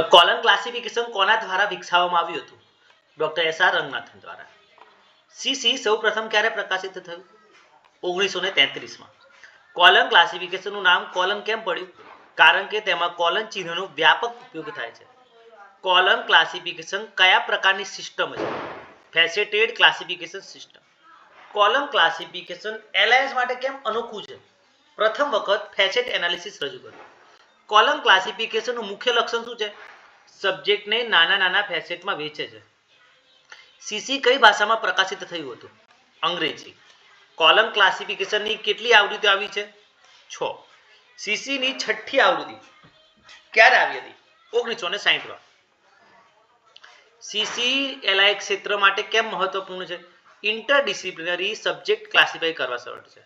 Column classification કોના દ્વારા વિકસાવવામાં આવ્યું હતું? ડોક્ટર એસ.આર. રંગનાથન દ્વારા. સીસી સૌપ્રથમ ક્યારે પ્રકાશિત થયું? 1933માં. કોલમ ક્લાસિફિકેશનનું નામ કોલમ કેમ પડ્યું? કારણ કે તેમાં કોલમ ચિહ્નનો વ્યાપક ઉપયોગ થાય છે. કોલમ ક્લાસિફિકેશન કયા પ્રકારની સિસ્ટમ છે? Faceted classification system. Colon classification LIS માટે કેમ અનોખું છે? પ્રથમ વખત ફેસેટ એનાલિસિસ રજૂ કર્યું. કોલમ ક્લાસિફિકેશનનું મુખ્ય લક્ષણ શું છે? સબ્જેક્ટને નાના નાના ફેસેટમાં વહેંચે છે. સીસી કઈ ભાષામાં પ્રકાશિત થયું હતું? અંગ્રેજી. કોલમ ક્લાસિફિકેશનની કેટલી આવૃત્તિઓ આવી છે? 6. સીસીની છઠ્ઠી આવૃત્તિ ક્યારે આવી હતી? 1960માં. સીસી એલઆઈ ક્ષેત્ર માટે કેમ મહત્વપૂર્ણ છે? ઇન્ટરડિસિપ્લિનરી સબ્જેક્ટ ક્લાસિફાઈ કરવા સરળ છે.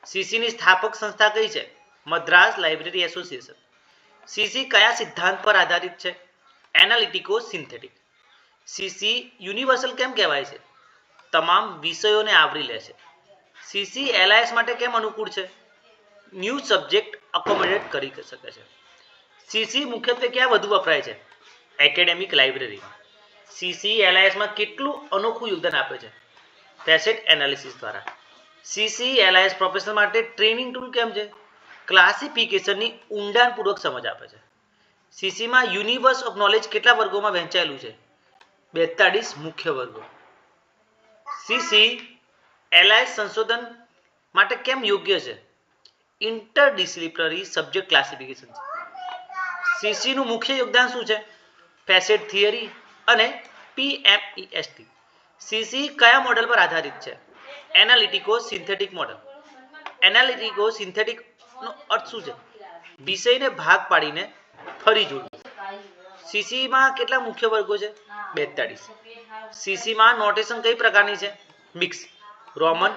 સીસીની સ્થાપક સંસ્થા કઈ છે? Madras library association. સીસી કયા સિદ્ધાંત પર આધારિત છે? એનાલિટિકો સિન્થેટિક. સીસી યુનિવર્સલ કેમ કહેવાય છે? તમામ વિષયોને આવરી લે છે. સીસી એલઆઈએસ માટે કેમ અનુકૂળ છે? ન્યૂ સબ્જેક્ટ અકોમોડેટ કરી શકે છે. સીસી મુખ્યત્વે ક્યાં વધુ વપરાય છે? એકેડેમિક લાઇબ્રેરીમાં. સીસી એલઆઈએસમાં કેટલું અનોખું યોગદાન આપે છે? ફેસેટ એનાલિસિસ દ્વારા. સીસી એલઆઈએસ પ્રોફેશનલ માટે ટ્રેનિંગ ટૂલ કેમ છે? ક્લાસિફિકેશનની ઊંડાણપૂર્વક સમજ આપે છે. સીસીમાં યુનિવર્સ ઓફ નોલેજ કેટલા વર્ગોમાં વહેંચાયેલું છે? 42 મુખ્ય વર્ગો. સીસી એલઆઈએસ સંશોધન માટે કેમ યોગ્ય છે? ઇન્ટરડિસિપ્લિનરી સબ્જેક્ટ ક્લાસિફિકેશન છે. સીસીનું મુખ્ય યોગદાન શું છે? ફેસેટ થિયરી અને પીએમઈએસટી. સીસી કયા મોડેલ પર આધારિત છે? એનાલિટિકો સિન્થેટિક મોડેલ. એનાલિટિકો સિન્થેટિકનો અર્થ શું છે? વિષયને ભાગ પાડીને ફરી જોડવું. સીસીમાં કેટલા મુખ્ય વર્ગો છે? 42. સીસીમાં નોટેશન કઈ પ્રકારની છે? મિક્સ, રોમન,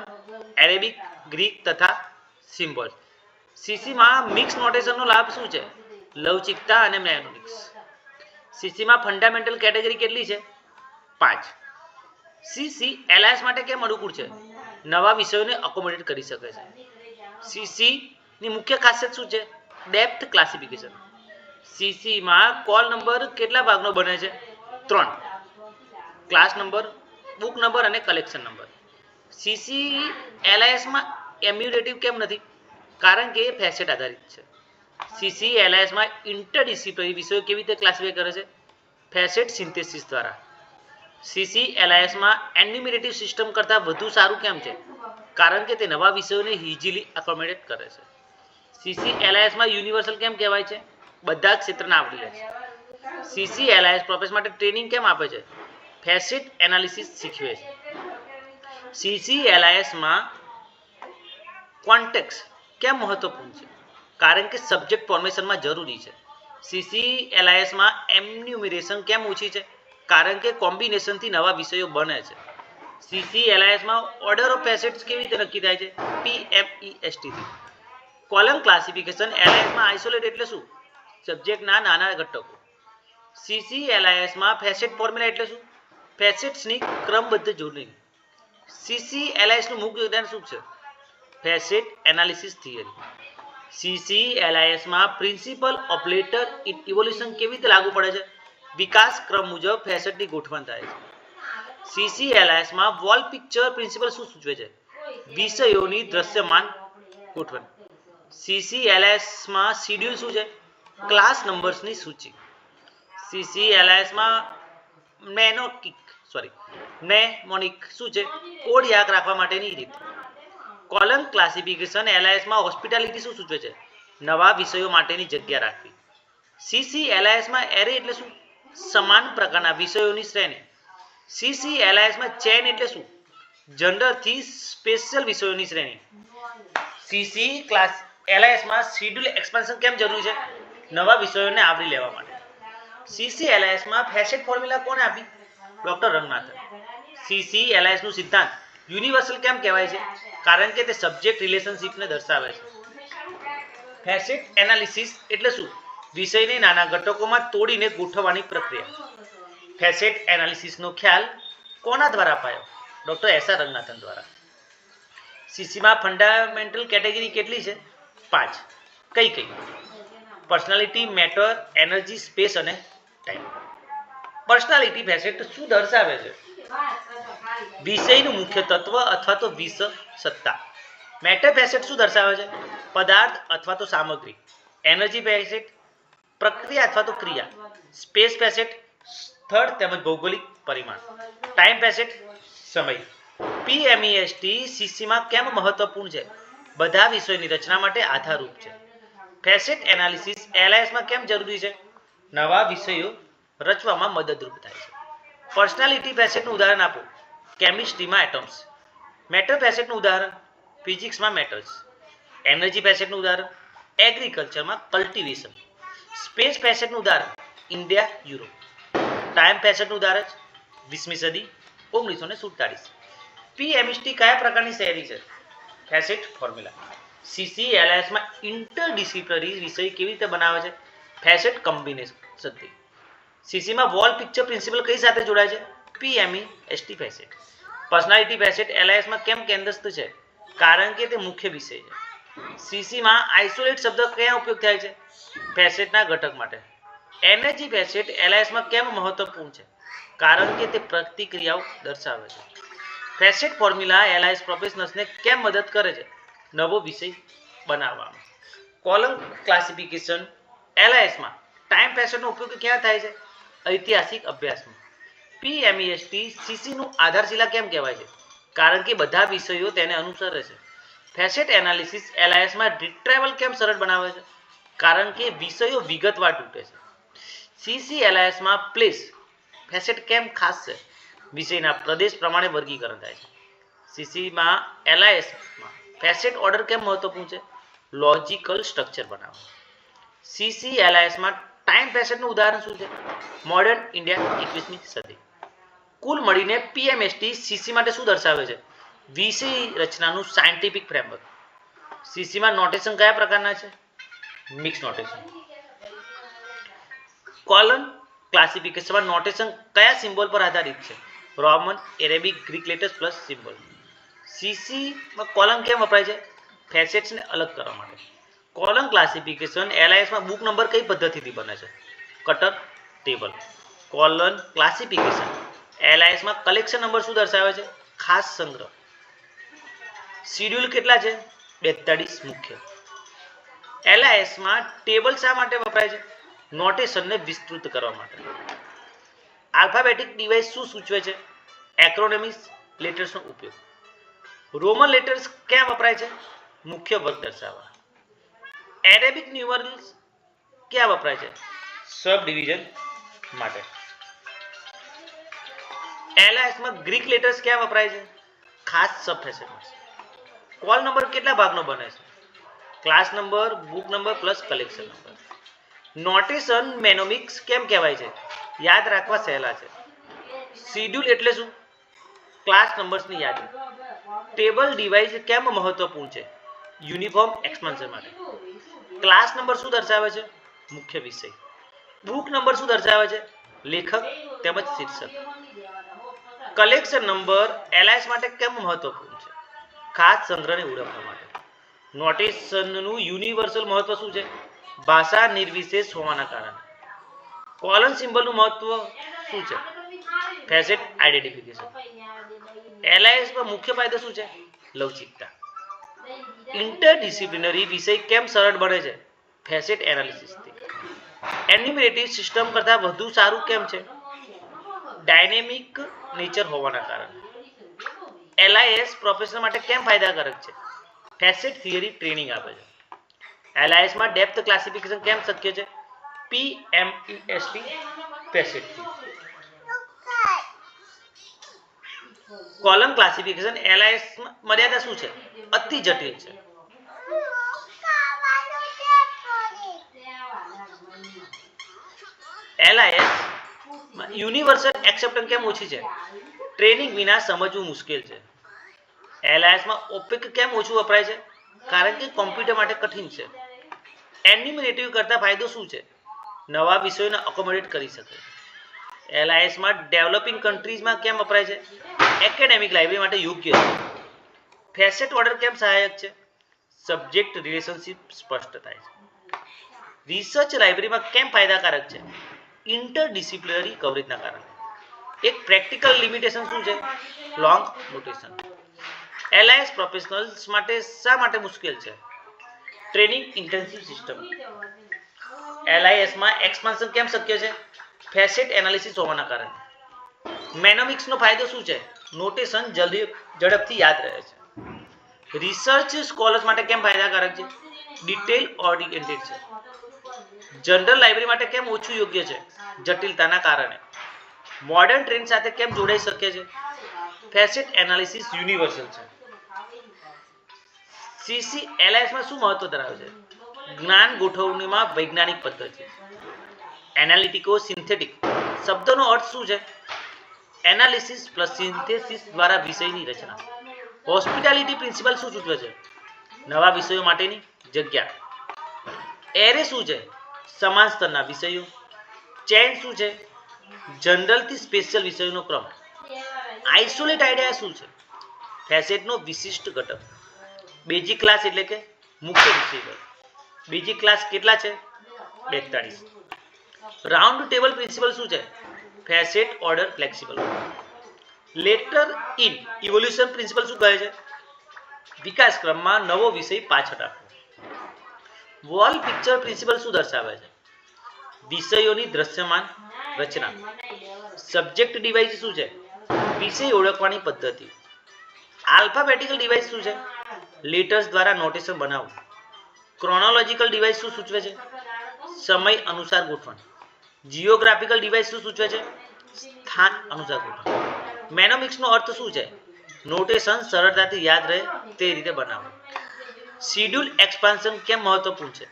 એરેબિક, ગ્રીક તથા સિમ્બોલ. સીસીમાં મિક્સ નોટેશનનો લાભ શું છે? લવચિકતા અને મેનોનિક્સ. સીસીમાં ફંડામેન્ટલ કેટેગરી કેટલી છે? 5. સીસી એલઆઈએસ માટે કેમ અનુકૂળ છે? નવા વિષયોને અકોમોડેટ કરી શકે છે. સીસીની મુખ્ય ખાસિયત શું છે? Depth classification. સીસીમાં કોલ નંબર કેટલા ભાગનો બને છે? 3. ક્લાસ નંબર, બુક નંબર અને કલેક્શન નંબર. સીસી એલઆઈએસમાં એમ્યુરેટિવ કેમ નથી? કારણ કે એ ફેસેટ આધારિત છે. સીસી એલઆઈએસમાં ઇન્ટરડિસિપ્લિનરી વિષયો કેવી રીતે ક્લાસિફાઈ કરે છે? ફેસેટ સિન્થેસિસ દ્વારા. સીસી એલઆઈએસમાં એન્યુમરેટિવ સિસ્ટમ કરતાં વધુ સારું કેમ છે? કારણ કે તે નવા વિષયોને ઇઝીલી અકોમોડેટ કરે છે. સીસી એલઆઈએસમાં યુનિવર્સલ કેમ કહેવાય છે? બધા ક્ષેત્રને આવરી લે છે. સીસી એલઆઈએસ પ્રોફેસર માટે ટ્રેનિંગ કેમ આપે છે? ફેસેટ એનાલિસિસ શીખવે છે. સીસી એલઆઈએસમાં કોન્ટેક્સ કેમ મહત્વપૂર્ણ છે? કારણ કે સબ્જેક્ટ ફોર્મેશનમાં જરૂરી છે. સીસી એલઆઈએસમાં એન્યુમરેશન કેમ ઓછી છે? કારણ કે કોમ્બિનેશનથી નવા વિષયો બને છે. સીસી એલઆઈએસમાં ઓર્ડર ઓફ ફેસેટ્સ કેવી રીતે નક્કી થાય છે? પીએમઈએસટી થી. કોલમ ક્લાસિફિકેશન એલઆઈએસમાં આઇસોલેટ એટલે શું? સબ્જેક્ટના નાના ઘટકો. સીસી એલઆઈએસમાં ફેસેટ ફોર્મ્યુલા એટલે શું? ફેસેટ્સની ક્રમબદ્ધ જોડણી. સીસી એલઆઈએસનું મુખ્ય યોગદાન શું છે? Facet analysis theory. સીસી એલઆઈએસમાં પ્રિન્સિપલ ઓફ લેટર ઇવોલ્યુશન કેવી રીતે લાગુ પડે છે? વિકાસ ક્રમ મુજબ ફેસેટની ગોઠવણ થાય છે. સીસી એલઆઈએસમાં વોલ પિક્ચર પ્રિન્સિપલ શું સૂચવે છે? વિષયોની દ્રશ્યમાન ગોઠવણ. સીસી એલઆઈએસમાં શિડ્યુલ શું છે? ક્લાસ નંબર્સની સૂચિ. સીસી એલઆઈએસમાં નેમોનિક શું છે? કોડ યાદ રાખવા માટેની રીત. કોલમ ક્લાસિફિકેશન એલઆઈએસમાં હોસ્પિટાલિટી શું સૂચવે છે? નવા વિષયો માટેની જગ્યા રાખવી. સીસી એલઆઈએસમાં એરે એટલે શું? સમાન પ્રકારના વિષયોની શ્રેણી. સીસી એલઆઈએસમાં ચેન એટલે શું? જનરલથી સ્પેશિયલ વિષયોની શ્રેણી. સીસી ક્લાસ એલઆઈએસમાં શિડ્યુલ એક્સપાન્શન કેમ જરૂરી છે? નવા વિષયોને આવરી લેવા માટે. સીસી એલઆઈએસમાં ફેસેટ ફોર્મ્યુલા કોણે આપી? ડોક્ટર રંગનાથન. સીસી એલઆઈએસનું સિદ્ધાંત યુનિવર્સલ કેમ કહેવાય છે? કારણ કે તે સબ્જેક્ટ રિલેશનશિપને દર્શાવે છે. ફેસેટ એનાલિસિસ એટલે શું? વિષયને નાના ઘટકોમાં તોડીને ગોઠવવાની પ્રક્રિયા. ફેસેટ એનાલિસિસનો ખ્યાલ કોના દ્વારા અપાયો? ડોક્ટર એસ.આર. રંગનાથન દ્વારા. સીસીમાં ફંડામેન્ટલ કેટેગરી કેટલી છે? 5. કઈ કઈ? પર્સનાલિટી, મેટર, એનર્જી, સ્પેસ અને ટાઈમ. પર્સનાલિટી ફેસેટ શું દર્શાવે છે? વિષયનું મુખ્ય તત્વ અથવા તો વિષસત્તા. મેટર ફેસેટ શું દર્શાવે છે? પદાર્થ અથવા તો સામગ્રી. એનર્જી ફેસેટ પ્રક્રિયા અથવા તો ક્રિયા. સ્પેસ ફેસેટ સ્થળ તેમજ ભૌગોલિક પરિમાણ. ટાઈમ ફેસેટ સમય. પીએમઈએસટી સીસીમાં કેમ મહત્વપૂર્ણ છે? બધા વિષયોની રચના માટે આધારરૂપ છે. ફેસેટ એનાલિસિસ એલઆઈએસમાં કેમ જરૂરી છે? નવા વિષયો રચવામાં મદદરૂપ થાય છે. પર્સનાલિટી ફેસેટનું ઉદાહરણ આપો. કેમિસ્ટ્રીમાં એટમ્સ. મેટર ફેસેટનું ઉદાહરણ ફિઝિક્સમાં મેટર્સ. એનર્જી ફેસેટનું ઉદાહરણ એગ્રીકલ્ચરમાં કલ્ટિવેશન. સ્પેસ ફેસેટનું ઉદાહરણ ઇન્ડિયા યુરોપ. ટાઈમ ફેસેટનું ઉદાહરણ 20મી સદી 1947. પીએમઈએસટી કયા પ્રકારની શૈલી છે? Facet formula. સીસી એલઆઈએસમાં ઇન્ટરડિસિપ્લિનરી વિષય કેવી રીતે બનાવે છે? ફેસેટ કોમ્બિનેશનથી. સીસીમાં વોલ પિક્ચર પ્રિન્સિપલ કઈ સાથે જોડાય છે? પીએમઈએસટી ફેસેટ. પર્સનાલિટી ફેસેટ એલઆઈએસમાં કેમ કેન્દ્રસ્થ છે? કારણ કે તે મુખ્ય વિષય છે. સીસીમાં આઇસોલેટ શબ્દ ક્યાં ઉપયોગ થાય છે? ફેસેટના ઘટક માટે. એનર્જી ફેસેટ એલઆઈએસમાં કેમ મહત્વપૂર્ણ છે? કારણ કે તે પ્રતિક્રિયાઓ દર્શાવે છે. ફેસેટ ફોર્મ્યુલા એલઆઈએસ પ્રોફેશનલ્સને કેમ મદદ કરે છે? નવો વિષય બનાવવામાં. કોલમ ક્લાસિફિકેશન એલઆઈએસમાં ટાઈમ ફેસેટનો ઉપયોગ ક્યાં થાય છે? ઐતિહાસિક અભ્યાસમાં. પીએમઈએસટી સીસીનું આધારશિલા કેમ કહેવાય છે? કારણ કે બધા વિષયો તેને અનુસરે છે. ફેસેટ એનાલિસિસ એલઆઈએસમાં રિટ્રાઈવલ કેમ સરળ બનાવે છે? કારણ કે વિષયો વિગતવાર તૂટે છે. સીસી એલઆઈએસમાં પ્લેસ ફેસેટ કેમ ખાસ છે? વિષયના પ્રદેશ પ્રમાણે વર્ગીકરણ થાય છે. સીસીમાં એલઆઈએસમાં ફેસેટ ઓર્ડર કેમ મહત્વપૂર્ણ છે? લોજિકલ સ્ટ્રક્ચર બનાવવા. સીસી એલઆઈએસમાં ટાઈમ ફેસેટનું ઉદાહરણ શું છે? મોડર્ન ઇન્ડિયા 21મી સદી. કુલ મળીને પીએમઈએસટી સીસી માટે શું દર્શાવે છે? વિષય રચનાનું સાયન્ટિફિક ફ્રેમવર્ક. સીસીમાં નોટેશન કયા પ્રકારના છે? Mix notation. કોલમ ક્લાસિફિકેશનમાં નોટેશન કયા સિમ્બોલ પર આધારિત છે? Roman, Arabic, Greek letters plus symbol. સીસીમાં કોલમ કેમ વપરાય છે? ફેસેટ્સને અલગ કરવા માટે. કોલમ ક્લાસિફિકેશન એલઆઈએસમાં બુક નંબર કઈ પદ્ધતિથી બને છે? Cutter table. કોલમ ક્લાસિફિકેશન એલઆઈએસમાં કલેક્શન નંબર શું દર્શાવે છે? ખાસ સંગ્રહ. શિડ્યુલ કેટલા છે? 42 મુખ્ય. એલઆઈએસમાં ટેબલ શા માટે વપરાય છે? નોટેશનને વિસ્તૃત કરવા માટે. આલ્ફાબેટિક ડિવાઇસ શું સૂચવે છે? એક્રોનિમ્સ લેટર્સનો ઉપયોગ. રોમન લેટર્સ ક્યાં વપરાય છે? મુખ્ય વર્ગ દર્શાવવા. એરેબિક ન્યુમરલ્સ ક્યાં વપરાય છે? સબ ડિવિઝન માટે. એલઆઈએસમાં ગ્રીક લેટર્સ ક્યાં વપરાય છે? ખાસ સબ ફેસેટમાં. કોલ નંબર કેટલા ભાગનો બને છે? Class number, book number plus collection number. Notation mnemonics કેમ કહેવાય છે? યાદ રાખવા સહેલા છે. શિડ્યુલ એટલે શું? ક્લાસ નંબર્સની યાદી. ટેબલ ડિવાઇસ કેમ મહત્વપૂર્ણ છે? યુનિફોર્મ એક્સપાન્શન માટે. ક્લાસ નંબર શું દર્શાવે છે? મુખ્ય વિષય. બુક નંબર શું દર્શાવે છે? લેખક તેમજ શીર્ષક. કલેક્શન નંબર એલઆઈએસ માટે કેમ મહત્વપૂર્ણ છે? ખાસ સંગ્રહને ઓળખવા માટે. નોટેશનનું યુનિવર્સલ મહત્વ શું છે? ભાષા નિર્વિશેષ હોવાના કારણે. કોલન સિમ્બલનું મહત્વ શું છે? Facet identification. એલઆઈએસમાં મુખ્ય ફાયદો શું છે? લવચિકતા. ઇન્ટરડિસિપ્લિનરી વિષય કેમ સરળ બને છે? ફેસેટ એનાલિસિસથી. એન્યુમરેટિવ સિસ્ટમ કરતાં વધુ સારું કેમ છે? ડાયનેમિક નેચર હોવાના કારણે. એલઆઈએસ પ્રોફેશનલ માટે કેમ ફાયદાકારક છે? ફેસેટ થિયરી ટ્રેનિંગ આપે છે. એલઆઈએસમાં ડેપ્થ ક્લાસિફિકેશન કેમ શક્ય છે? પીએમઈએસટી ફેસેટથી. કોલમ ક્લાસિફિકેશન એલઆઈએસમાં મર્યાદા શું છે? અતિ જટિલ છે. એલઆઈએસ યુનિવર્સલ એક્સેપ્ટન્સ કેમ ઓછી છે? ટ્રેનિંગ વિના સમજવું મુશ્કેલ છે. એલઆઈએસમાં ઓપેક કેમ ઓછું વપરાય છે? કારણ કે કોમ્પ્યુટર માટે કઠિન છે. એન્યુમરેટિવ કરતા ફાયદો શું છે? નવા વિષયોને અકોમોડેટ કરી શકે. એલઆઈએસમાં ડેવલપિંગ કન્ટ્રીઝમાં કેમ વપરાય છે? એકેડેમિક લાઇબ્રેરી માટે યોગ્ય છે. ફેસેટ ઓર્ડર કેમ સહાયક છે? સબ્જેક્ટ રિલેશનશિપ સ્પષ્ટ થાય છે. રિસર્ચ લાઇબ્રેરીમાં કેમ ફાયદાકારક છે? ઇન્ટરડિસિપ્લિનરી કવરેજના કારણે. એક પ્રેક્ટિકલ લિમિટેશન શું છે? Long notation. LIS પ્રોફેશનલ્સ માટે શા માટે મુશ્કેલ છે? Training intensive system. LIS માં એક્સપાન્શન કેમ શક્ય છે? ફેસેટ એનાલિસિસ હોવાના કારણે. મેનોમિક્સનો ફાયદો શું છે? નોટેશન ઝડપથી યાદ રહે છે. રિસર્ચ સ્કોલર્સ માટે કેમ ફાયદાકારક છે? ડિટેલ ઓરિએન્ટેડ છે. જનરલ લાઇબ્રેરી માટે કેમ ઓછું યોગ્ય છે? જટિલતાના કારણે. મોડર્ન ટ્રેન્ડ સાથે કેમ જોડાઈ શકે છે? ફેસેટ એનાલિસિસ યુનિવર્સલ છે. CC LIS માં શું મહત્વ ધરાવે છે? જ્ઞાન ગોઠવણીમાં વૈજ્ઞાનિક પદ્ધતિ. એનાલિટિકો સિન્થેટિક શબ્દનો અર્થ શું છે? એનાલિસિસ પ્લસ સિન્થેસિસ દ્વારા વિષયની રચના. હોસ્પિટાલિટી પ્રિન્સિપલ શું સૂચવે છે? નવા વિષયો માટેની જગ્યા. એરે શું છે? સમાન સ્તરના વિષયો. ચેન શું છે? જનરલથી સ્પેશિયલ વિષયોનો ક્રમ. આઇસોલેટ આઈડિયા શું છે? ફેસેટનો વિશિષ્ટ ઘટક. બેઝિક ક્લાસ એટલે કે મુખ્ય વિષય. બેઝિક ક્લાસ કેટલા છે? 42. રાઉન્ડ ટેબલ પ્રિન્સિપલ શું છે? Facet order flexible. Letter in evolution principal શું કહે છે? વિકાસ ક્રમમાં નવો વિષય પાછળ આપવો. વોલ પિક્ચર પ્રિન્સિપલ શું દર્શાવે છે? વિષયોની દ્રશ્યમાન રચના. સબ્જેક્ટ ડિવાઇસ શું છે? વિષય ઓળખવાની પદ્ધતિ. આલ્ફાબેટિકલ ડિવાઇસ શું છે? લેટર્સ દ્વારા નોટેશન બનાવવું. ક્રોનોલોજીકલ ડિવાઇસ શું સૂચવે છે? સમય અનુસાર ગોઠવણ. જીઓગ્રાફિકલ ડિવાઇસ શું સૂચવે છે? સ્થાન અનુસાર ગોઠવણ. મેનોમિક્સનો અર્થ શું છે? નોટેશન સરળતાથી યાદ રહે તે રીતે બનાવવું. શિડ્યુલ એક્સપાન્શન કેમ મહત્વપૂર્ણ છે?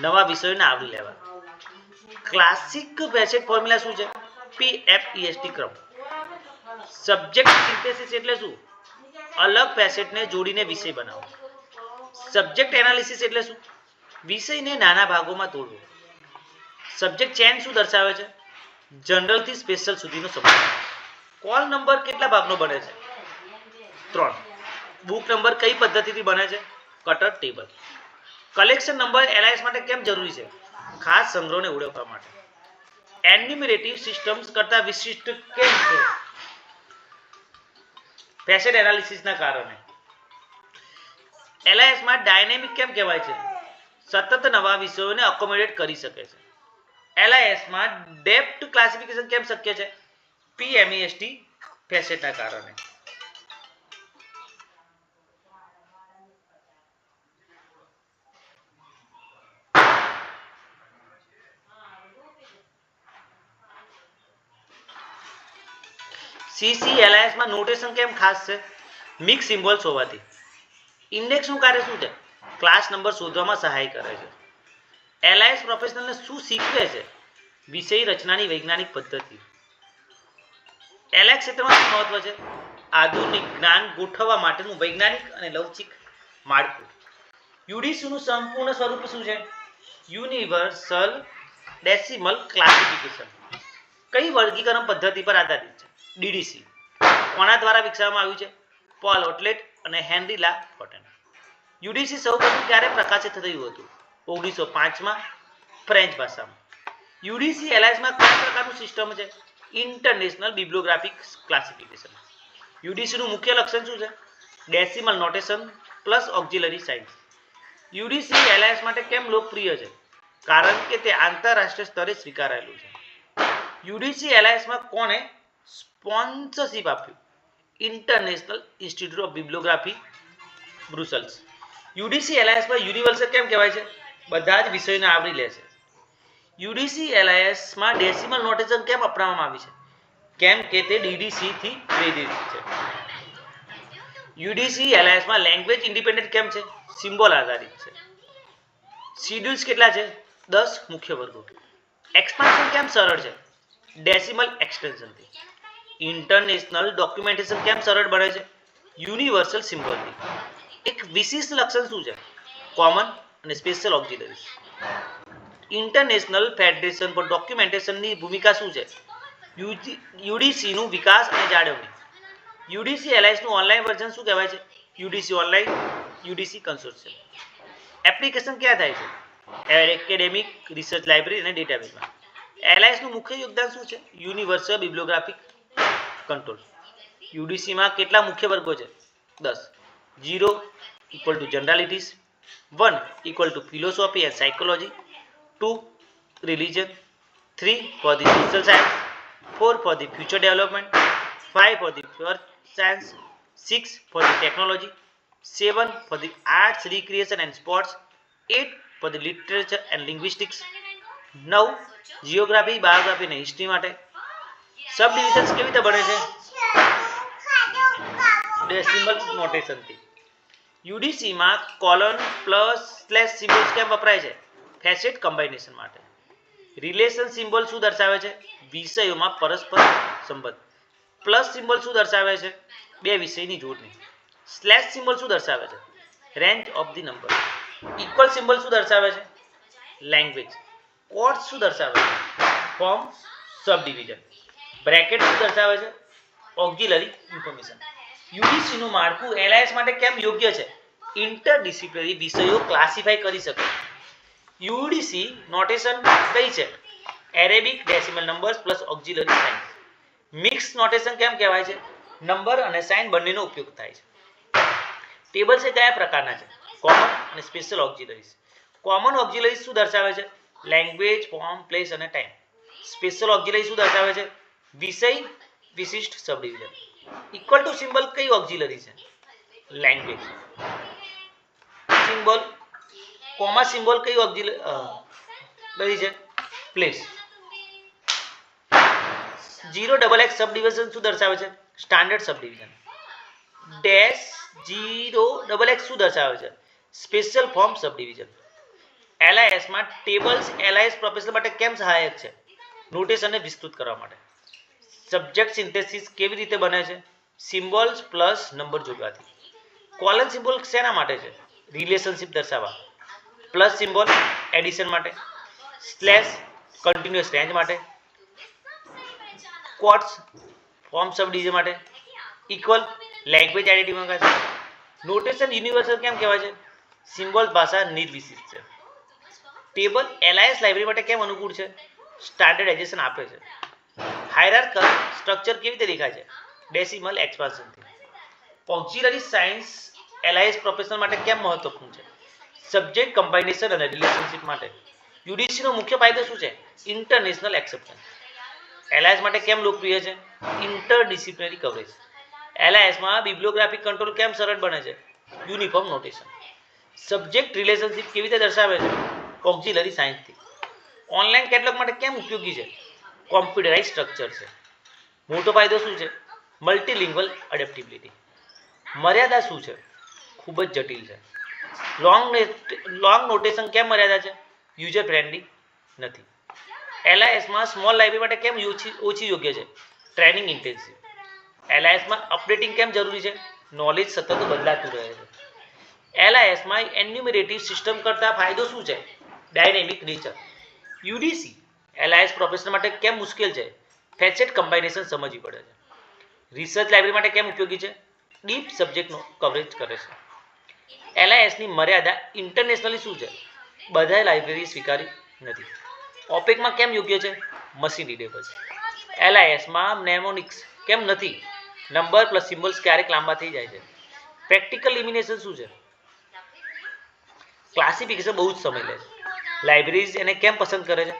નવા વિષયોને આવરી લેવા. ક્લાસિક ફેસેટ ફોર્મ્યુલા શું છે? PFEST ક્રમ. સબ્જેક્ટ સિન્થેસિસ એટલે શું? અલગ ફેસેટને જોડીને વિષય બનાવવો. સબ્જેક્ટ એનાલિસિસ એટલે શું? વિષયને નાના ભાગોમાં તોડવો. સબ્જેક્ટ ચેન શું દર્શાવે છે? જનરલથી સ્પેશિયલ સુધીનો સંબંધ. કોલ નંબર કેટલા ભાગનો બને છે? 3. બુક નંબર કઈ પદ્ધતિથી બને છે? Cutter table. Collection number LIS માટે કેમ જરૂરી છે? ખાસ સંગ્રહને ઓળખવા માટે. એન્યુમરેટિવ સિસ્ટમ્સ કરતાં વિશિષ્ટ કેમ છે? ફેસેટ એનાલિસિસના કારણે. LIS માં ડાયનેમિક કેમ કહેવાય છે? સતત નવા વિષયોને અકોમોડેટ કરી શકે છે. LIS માં ડેપ્થ ક્લાસિફિકેશન કેમ શક્ય છે? PMEST ફેસેટના કારણે. CC LIS માં નોટેશન કેમ ખાસ છે? મિક્સ સિમ્બોલ્સ હોવાથી. ઇન્ડેક્સનું કાર્ય શું છે? ક્લાસ નંબર શોધવામાં સહાય કરે છે. LIS પ્રોફેશનલને શું શીખવે છે? વિષય રચનાની વૈજ્ઞાનિક પદ્ધતિ. LIS ક્ષેત્રમાં શું મહત્વ છે? આધુનિક જ્ઞાન ગોઠવવા માટેનું વૈજ્ઞાનિક અને લવચિક માળખું. યુડીસીનું સંપૂર્ણ સ્વરૂપ શું છે? Universal decimal classification. કઈ વર્ગીકરણ પદ્ધતિ પર આધારિત છે? DDC. કોના દ્વારા વિકસાવવામાં આવ્યું છે? પોલ ઓટલેટ અને હેનરી લા ફોન્ટેન. યુડીસી સૌપ્રથમ ક્યારે પ્રકાશિત થયું હતું? 1905 માં ફ્રેન્ચ ભાષામાં. યુડીસી LIS માં કયા પ્રકારનું સિસ્ટમ છે? International બિબ્લિયોગ્રાફિક classification. યુડીસીનું મુખ્ય લક્ષણ શું છે? Decimal notation plus auxiliary science. UDC LIS માટે કેમ લોકપ્રિય છે? કારણ કે તે આંતરરાષ્ટ્રીય સ્તરે સ્વીકારાયેલું છે. યુડીસી LIS માં કોને સ્પોન્સરશિપ આપ્યું? International Institute of Bibliography Brussels. યુડીસી LIS માં યુનિવર્સલ કેમ કહેવાય છે? બધા જ વિષયોને આવરી લે છે. યુડીસી LIS માં ડેસિમલ નોટેશન કેમ અપનાવવામાં આવી છે? કેમ કે તે DDC થી પ્રેરિત છે. યુડીસી LIS માં લેંગ્વેજ ઇન્ડિપેન્ડન્ટ કેમ છે? સિમ્બોલ આધારિત છે. શિડ્યુલ્સ કેટલા છે? 10 મુખ્ય વર્ગો. એક્સપાન્શન કેમ સરળ છે? ડેસિમલ એક્સટેન્શનથી. ઇન્ટરનેશનલ ડોક્યુમેન્ટેશન કેમ સરળ બને છે? યુનિવર્સલ સિમ્બોલથી. એક વિશિષ્ટ લક્ષણ શું છે? કોમન અને સ્પેશિયલ ઓક્ઝિલરીઝ. ઇન્ટરનેશનલ ફેડરેશન પર ડોક્યુમેન્ટેશનની ભૂમિકા શું છે? યુડીસીનું વિકાસ અને જાળવણી. યુડીસી LISનું ઓનલાઈન વર્ઝન શું કહેવાય છે? UDC online, UDC consortium. Application ક્યાં થાય છે? એકેડેમિક, રિસર્ચ લાઇબ્રેરી અને ડેટાબેઝમાં. LIS નું મુખ્ય યોગદાન શું છે? Universal બિબ્લિયોગ્રાફિક control. યુડીસી માં કેટલા મુખ્ય વર્ગો છે? 10. 0 equal to generalities, 1 equal to philosophy and psychology, 2 religion, 3 for the social science, 4 for the future development, 5 for the pure science, 6 for the technology, 7 for the arts, recreation and sports, 8 for the literature and linguistics, 9 geography, biography અને history માટે. સબ ડિવિઝન્સ કેવી રીતે બને છે? Decimal નોટેશનથી. UDC માં colon plus slash symbols કેમ વપરાય છે? ફેસેટ કમ્બાઇનેશન માટે. રિલેશન સિમ્બોલ શું દર્શાવે છે? વિષયોમાં પરસ્પર સંબંધ. પ્લસ સિમ્બોલ શું દર્શાવે છે? બે વિષયની જોડણી. સ્લેશ સિમ્બોલ શું દર્શાવે છે? Range of the number. Equal symbol શું દર્શાવે છે? લેંગ્વેજ. કોડ્સ શું દર્શાવે છે? ફોર્મ સબ ડિવિઝન. બ્રેકેટ શું દર્શાવે છે? Auxiliary information. યુડીસી નું માળખું LIS માટે કેમ યોગ્ય છે? ઇન્ટરડિસિપ્લિનરી વિષયો ક્લાસિફાઈ કરી શકે. યુડીસી નોટેશન કઈ છે? Arabic decimal numbers plus auxiliary sign. Mix notation કેમ કહેવાય છે? નંબર અને સાઇન બંનેનો ઉપયોગ થાય છે. ટેબલ્સ એ કયા પ્રકારના છે? કોમન અને સ્પેશિયલ ઓક્ઝિલરીઝ. કોમન ઓક્ઝિલરીઝ શું દર્શાવે છે? લેંગ્વેજ, ફોર્મ, પ્લેસ અને ટાઈમ. સ્પેશિયલ ઓક્ઝિલરી શું દર્શાવે છે? વિષય વિશિષ્ટ સબડિવિઝન. ઇક્વલ ટુ સિમ્બોલ કઈ ઓક્ઝિલરી છે? લેંગ્વેજ. સિમ્બોલ કોમા સિમ્બોલ કઈ ઓક્ઝિલરી છે? પ્લેસ. 0XX સબડિવિઝન શું દર્શાવે છે? Standard subdivision. ડેશ 0XX શું દર્શાવે છે? Special form subdivision. LIS માં ટેબલ્સ LIS પ્રોફેશનલ માટે કેમ સહાયક છે? નોટેશનને વિસ્તૃત કરવા માટે. સબ્જેક્ટ સિન્થેસિસ કેવી રીતે બને છે? સિમ્બોલ્સ પ્લસ નંબર જોડવાથી. કોલન સિમ્બોલ શેના માટે છે? રિલેશનશિપ દર્શાવવા. પ્લસ સિમ્બોલ એડિશન માટે. સ્લેશ કન્ટિન્યુઅસ રેન્જ માટે. કોટ્સ ફોર્મ સબડિવિઝન માટે. ઇક્વલ લેંગ્વેજ આઇડેન્ટિટી માટે. નોટેશન યુનિવર્સલ કેમ કહેવાય છે? સિમ્બોલ ભાષા નિર્વિશિષ્ટ છે. ટેબલ LIS લાઇબ્રેરી માટે કેમ અનુકૂળ છે? સ્ટાન્ડર્ડાઇઝેશન આપે છે. હાયરાર્કલ સ્ટ્રક્ચર કેવી રીતે દેખાય છે? ડેસિમલ એક્સપાન્શનથી. ઓક્ઝિલરી સાયન્સ LIS પ્રોફેશનલ માટે કેમ મહત્વપૂર્ણ છે? સબ્જેક્ટ કમ્બાઇનેશન અને રિલેશનશિપ માટે. યુડીસી નો મુખ્ય ફાયદો શું છે? International acceptance. LIS માટે કેમ લોકપ્રિય છે? Interdisciplinary coverage. LIS માં બિબ્લિયોગ્રાફિક કંટ્રોલ કેમ સરળ બને છે? Uniform notation. સબ્જેક્ટ રિલેશનશિપ કેવી રીતે દર્શાવે છે? ઓક્ઝિલરી સાયન્સથી. ઓનલાઈન કેટલોગ માટે કેમ ઉપયોગી છે? કોમ્પ્યુટરાઇઝ સ્ટ્રક્ચર છે. મોટો ફાયદો શું છે? મલ્ટીલિંગ્વલ એડેપ્ટિબિલિટી. મર્યાદા શું છે? ખૂબ જ જટિલ છે. લોંગ નોટેશન કેમ મર્યાદા છે? યુઝર ફ્રેન્ડલી નથી. LIS માં સ્મોલ લાઇબ્રેરી માટે કેમ ઓછી યોગ્ય છે? Training intensive. LIS માં અપડેટિંગ કેમ જરૂરી છે? નોલેજ સતત બદલાતું રહે છે. LIS માં એન્યુમરેટિવ સિસ્ટમ કરતા ફાયદો શું છે? Dynamic nature. UDC LIS professional માટે કેમ મુશ્કેલ છે? ફેસેટ કમ્બાઇનેશન સમજવી પડે છે. રિસર્ચ લાઇબ્રેરી માટે કેમ ઉપયોગી છે? ડીપ સબ્જેક્ટનો કવરેજ કરે છે. LIS ની મર્યાદા ઇન્ટરનેશનલી શું છે? બધા લાઇબ્રેરી સ્વીકારી નથી. ઓપેકમાં કેમ યોગ્ય છે? મશીન રીડેબલ છે. LIS માં નેમોનિક્સ કેમ નથી? નંબર પ્લસ સિમ્બોલ્સ ક્યારેક લાંબા થઈ જાય છે. પ્રેક્ટિકલ લિમિનેશન શું છે? ક્લાસિફિકેશન બહુ જ સમય લે છે. લાઇબ્રેરીઝ એને કેમ પસંદ કરે છે?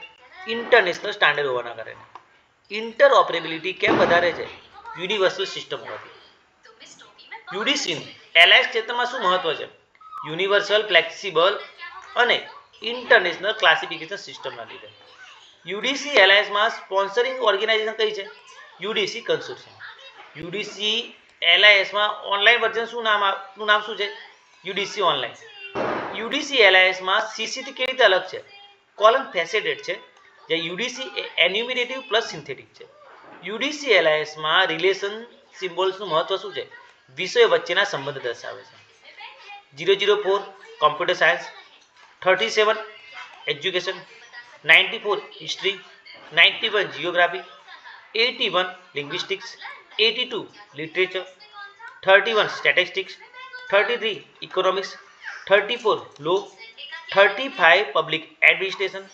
ઇન્ટરનેશનલ સ્ટાન્ડર્ડ હોવાના કારણે. ઇન્ટરઓપરેબિલિટી કેમ વધારે છે? યુનિવર્સલ સિસ્ટમ હોવાથી. યુડીસી LIS ક્ષેત્રમાં શું મહત્વ છે? યુનિવર્સલ, ફ્લેક્સિબલ અને ઇન્ટરનેશનલ ક્લાસિફિકેશન સિસ્ટમના લીધે. યુડીસી LIS માં સ્પોન્સરિંગ ઓર્ગેનાઇઝેશન કઈ છે? યુડીસી કન્સોર્શિયમ. યુડીસી LIS માં ઓનલાઈન વર્ઝન નું નામ શું છે? UDC online. યુડીસી LIS માં સીસીથી કેવી રીતે અલગ છે? કોલમ ફેસેટેડ છે. જે યુડીસી એન્યુમરેટિવ પ્લસ સિન્થેટિક છે. યુડીસી LIS માં રિલેશન સિમ્બોલ્સનું મહત્વ શું છે? વિષયો વચ્ચેના સંબંધ દર્શાવે છે. 004 computer science, 37 education, 94 history, 91 geography, 81 લિંગ્વિસ્ટિક્સ, 82 literature, 31 statistics, 33 economics, 34 law, 35 public administration,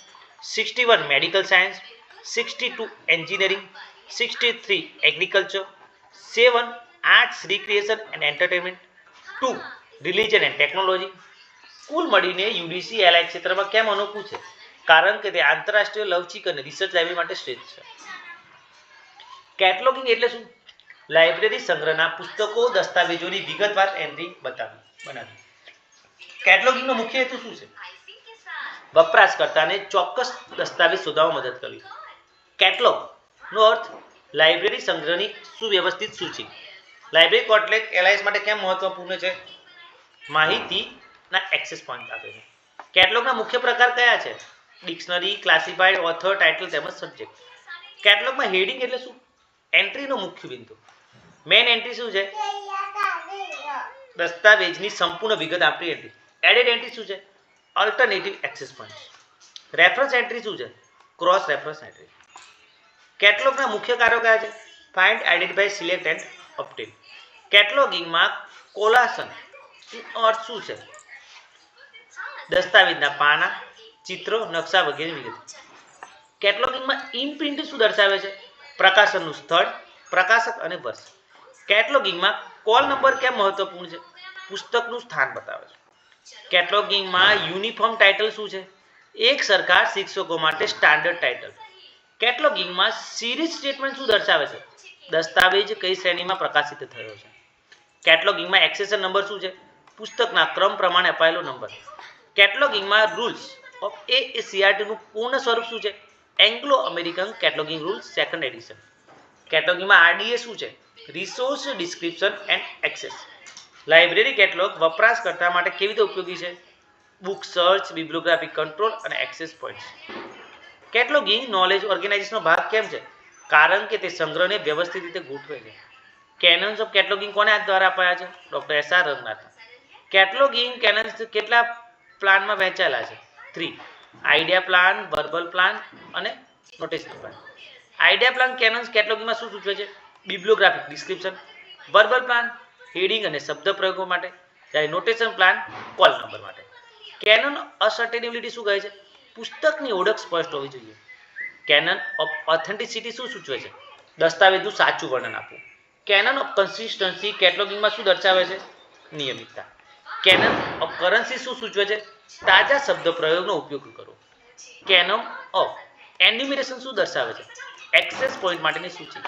61 medical science, 62 engineering, 63 agriculture, 7 arts, recreation and entertainment, 2 religion and technology. કુલ મળીને યુડીસી એલાઇડ ક્ષેત્રમાં કેમ અનોખું છે? કારણ કે તે આંતરરાષ્ટ્રીય લવચીક અને રિસર્ચ લાઇબ્રેરી માટે શ્રેષ્ઠ છે. કેટલોગિંગ એટલે શું? લાઇબ્રેરી સંગ્રહના પુસ્તકો દસ્તાવેજોની વિગતવાર એન્ટ્રી બનાવી. કેટલોગિંગનો મુખ્ય હેતુ શું છે? વપરાશકર્તાને ચોક્કસ દસ્તાવેજ શોધવામાં મદદ કરવી. કેટલોગ નો અર્થ લાઇબ્રેરી સંગ્રહની સુવ્યવસ્થિત સૂચિ. લાઇબ્રેરી કોર્ટલેક એલાયન્સ માટે કેમ મહત્વપૂર્ણ છે? માહિતીના એક્સેસ પોઈન્ટ આપે છે. કેટલોગના મુખ્ય પ્રકાર કયા છે? ડિક્શનરી, ક્લાસિફાઈડ, ઓથર, ટાઇટલ તેમજ સબ્જેક્ટ. કેટલોગમાં હેડિંગ એટલે શું? એન્ટ્રીનો મુખ્ય બિંદુ. મેઇન એન્ટ્રી શું છે? દસ્તાવેજની સંપૂર્ણ વિગત આપણી એન્ટ્રી. એડેડ એન્ટ્રી શું છે? Alternative access point. Reference entry શું છે? Cross reference entry. કેટલોગના મુખ્ય કાર્યો કયા છે? Find, identify, select and obtain. કેટલોગિંગમાં કોલાશન અર્થ શું છે? દસ્તાવેજના પાના, ચિત્રો, નકશા વગેરે વિગત. કેટલોગિંગમાં ઇમ્પ્રિન્ટ શું દર્શાવે છે? પ્રકાશનનું સ્થળ, પ્રકાશક અને વર્ષ. કેટલોગિંગમાં કોલ નંબર કેમ મહત્વપૂર્ણ છે? પુસ્તકનું સ્થાન બતાવે છે. કેટલોગિંગમાં યુનિફોર્મ ટાઇટલ શું છે? એક સરખા શિક્ષકો માટે સ્ટાન્ડર્ડ ટાઇટલ. કેટલોગિંગમાં સિરીઝ સ્ટેટમેન્ટ શું દર્શાવે છે? દસ્તાવેજ કઈ શ્રેણીમાં પ્રકાશિત થયો છે. કેટલોગિંગમાં એક્સેશન નંબર શું છે? પુસ્તકના ક્રમ પ્રમાણે અપાયેલો નંબર. કેટલોગિંગમાં રૂલ્સ ઓફ AACRT નું પૂર્ણ સ્વરૂપ શું છે? Anglo American cataloguing rules second edition. કેટલોગિંગમાં RDA શું છે? Resource description and access. Library catalogue વપરાશકર્તા માટે કેવી રીતે ઉપયોગી છે? બુક સર્ચ, બિબ્લિયોગ્રાફી કંટ્રોલ અને એક્સેસ પોઈન્ટ્સ. કેટલોગિંગ નોલેજ ઓર્ગેનાઇઝેશનનો ભાગ કેમ છે? કારણ કે તે સંગ્રહને વ્યવસ્થિત રીતે ગોઠવે છે. કેનન્સ ઓફ કેટલોગિંગ કોને હાથ દ્વારા અપાયા છે? Doctor SR Ranganath. કેટલોગિંગ કેનન્સ કેટલા પ્લાનમાં વહેંચાયેલા છે? 3. આઈડિયા પ્લાન, વર્બલ પ્લાન અને નોટેશન પ્લાન. આઈડિયા પ્લાન કેનન્સ કેટલોગિંગમાં શું સૂચવે છે? બિબ્લિયોગ્રાફિક ડિસ્ક્રિપ્શન. વર્બલ પ્લાન હેડિંગ અને શબ્દ પ્રયોગો માટે. જ્યારે નોટેશન પ્લાન કોલ નંબર માટે. કેનન અસર્ટેનેબિલિટી શું કહે છે? પુસ્તકની ઓળખ સ્પષ્ટ હોવી જોઈએ. કેનન ઓફ ઓથેન્ટિસિટી શું સૂચવે છે? દસ્તાવેજનું સાચું વર્ણન આપવું. કેનન ઓફ કન્સિસ્ટન્સી કેટલોગિંગમાં શું દર્શાવે છે? નિયમિતતા. કેનન ઓફ કરન્સી શું સૂચવે છે? તાજા શબ્દ પ્રયોગનો ઉપયોગ કરવો. કેનન ઓફ એન્યુમરેશન શું દર્શાવે છે? એક્સેસ પોઈન્ટ માટેની સૂચિ.